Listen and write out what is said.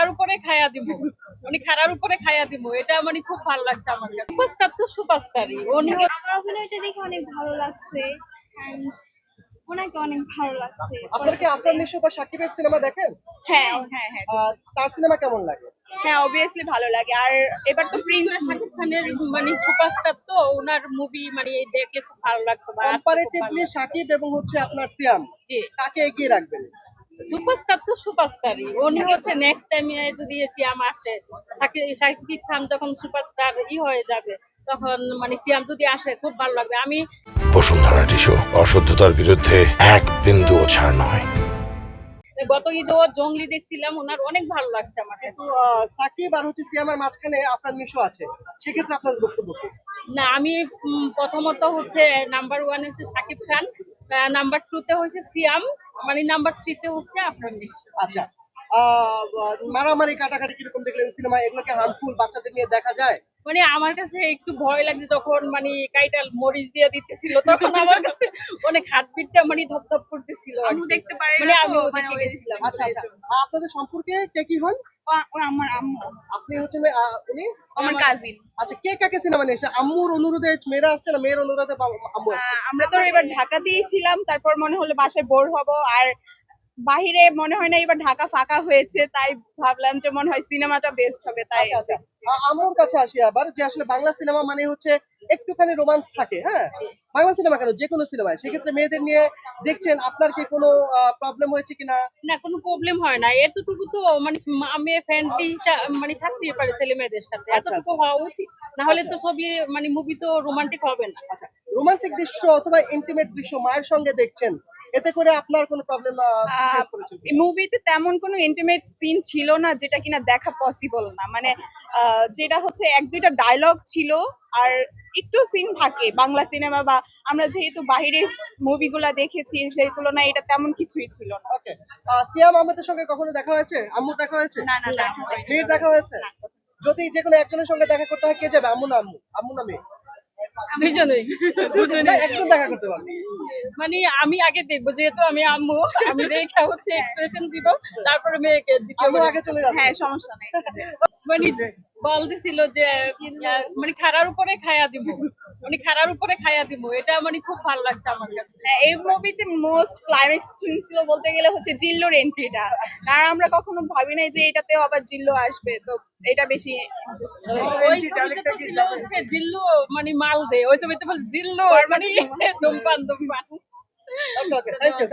খাড়ার উপরে খাইয়া দিব, উনি খাড়ার উপরে খাইয়া দিব, এটা মানে খুব ভালো লাগছে আমার কাছে। সুপারস্টার তো সুপারস্টারই উনি। আমার অভিনয়টা দেখে অনেক ভালো লাগছে and ওনাকে অনেক ভালো লাগছে। আপনার কি আপনার নিশো বা সাকিবের সিনেমা দেখেন? হ্যাঁ হ্যাঁ হ্যাঁ তার সিনেমা কেমন লাগে? হ্যাঁ অবভিয়াসলি ভালো লাগে। আর এবার তো প্রিন্স শাকিব খানের মানে সুপারস্টার তো ওনার মুভি মানে দেখলে খুব ভালো লাগতো বা আসতে খুব ভালো কম্পারেটিভলি লাগতো। সাকিব এবং হচ্ছে আপনার সিয়াম, জি, কাকে এগিয়ে রাখবেন? সুপারস্টার তো সুপারস্টারই উনি হচ্ছে নেক্সট টাইম যদি সিয়াম আসে, শাকিব খান যখন সুপারস্টার হয়ে যাবে তখন মানে সিয়াম যদি আসে খুব ভালো লাগবে। আমি বসুন্ধরা টিস্যু, অশুদ্ধতার বিরুদ্ধে এক বিন্দুও ছাড় নয়। গত ঈদও জঙ্গলি দেখছিলাম, ওনার অনেক ভালো লাগছে আমার কাছে। তো সাকিব আর হচ্ছে সিয়ামের মাঝখানে আপনার নিশো আছে, সেক্ষেত্রে আপনার বক্তব্য কি? না আমি প্রথমত হচ্ছে নাম্বার ওয়ান হচ্ছে শাকিব খান, নাম্বার টু তে হচ্ছে সিয়াম, মানে নাম্বার থ্রি তে হচ্ছে আপনার নিশ্চয়। আচ্ছা, মারামারি কাটাকাটি কিরকম দেখলেন সিনেমা? এগুলোকে হার্মফুল বাচ্চাদের নিয়ে দেখা যায়? মানে আমার কাছে একটু ভয় লাগছে যখন মানে কাইটাল মরিচ দিয়ে দিতেছিল, তখন আমার কাছে অনেক হার্টবিটটা মানে ধপধপ করতেছিল আর আম্মু কি। দেখতে পারে মানে না আমি তো, ওদিকে মানে গেছিলাম। আচ্ছা আচ্ছা, আপনাদের সম্পর্কে কে কি হন? ও আমার আম্মু, আপনি হচ্ছেন উনি? আমার কাজিন। আচ্ছা, কে কাকে সিনেমা নিয়ে এসে? আম্মুর অনুরোধে মেয়েরা আসছে না মেয়ের অনুরোধে আম্মু আসছে? আমরা তো এবার ঢাকাতেই ছিলাম, তারপর মনে হলো বাসায় বোর হব, আর বাহিরে মনে হয় না এবার ঢাকা ফাঁকা হয়েছে, তাই ভাবলাম যে মনে হয় সিনেমাটা বেস্ট হবে, তাই। আচ্ছা আচ্ছা, আম্মুর কাছে আসি আবার, যে আসলে বাংলা সিনেমা মানে হচ্ছে একটুখানি রোমান্স থাকে, হ্যাঁ? বাংলা সিনেমা কেন, যে কোনো সিনেমায়, সেক্ষেত্রে মেয়েদের নিয়ে দেখছেন, আপনার কি কোনো প্রবলেম হয়েছে কিনা? না কোনো প্রবলেম হয় না, এতটুকু তো মানে মেয়ে ফ্রেন্ডলি মানে থাকতেই পারে ছেলে মেয়েদের সাথে, আচ্ছা, এতটুকু হওয়া উচিত, না হলে তো ছবি মানে মুভি তো রোমান্টিক হবে না। আচ্ছা, রোমান্টিক দৃশ্য অথবা ইন্টিমেট দৃশ্য মায়ের সঙ্গে দেখছেন, এতে করে আপনার কোনো প্রবলেম ফেস করেছেন কিনা? মুভিতে তেমন কোনো ইন্টিমেট সিন ছিল না যেটা কিনা দেখা পসিবল না, মানে যেটা হচ্ছে এক দুইটা ডায়লগ ছিল, আর একটু সিন থাকে বাংলা সিনেমা বা আমরা যেহেতু বাইরে মুভিগুলা দেখেছি সেই তুলনায় এটা তেমন কিছুই ছিল না। ওকে, সিয়াম আহমেদের সঙ্গে কখনো দেখা হয়েছে? আম্মুর দেখা হয়েছে? না না দেখা হয়নি। মেয়ের দেখা হয়েছে? যদি যে কোনো একজনের সঙ্গে দেখা করতে হয়, কে যাবে? আম্মু না আম্মু? আম্মু না মেয়ে? দুজনেই না, একজন দেখা করতে পারবে। মানে আমি আগে দেখবো, যেহেতু আমি আম্মু, আমি দেখা হচ্ছে এক্সপ্রেশন দিব, তারপরে মেয়েকে দ্বিতীয় আম্মু আগে চলে যাচ্ছে। হ্যাঁ সমস্যা নেই। মানে বলতেছিল যে মানে খাড়ার উপরে খাইয়া দিব, মানে খাড়ার উপরে খাইয়া দিব, এটা মানে খুব ভালো লাগছে আমার কাছে। হ্যাঁ, এই মুভিতে মোস্ট ক্লাইম্যাক্স সিন ছিল বলতে গেলে হচ্ছে জিল্লোর এন্ট্রিটা, কারণ আমরা কখনো ভাবি নাই যে এটাতেও আবার জিল্লো আসবে, তো এটা বেশি interesting। ওই ছবিতে তো ছিল হচ্ছে জিল্লু মানে মাল দে, ওই ছবিতে বল জিল্লু মানে ধূমপান ধূমপান। ওকে ওকে, থ্যাংক ইউ।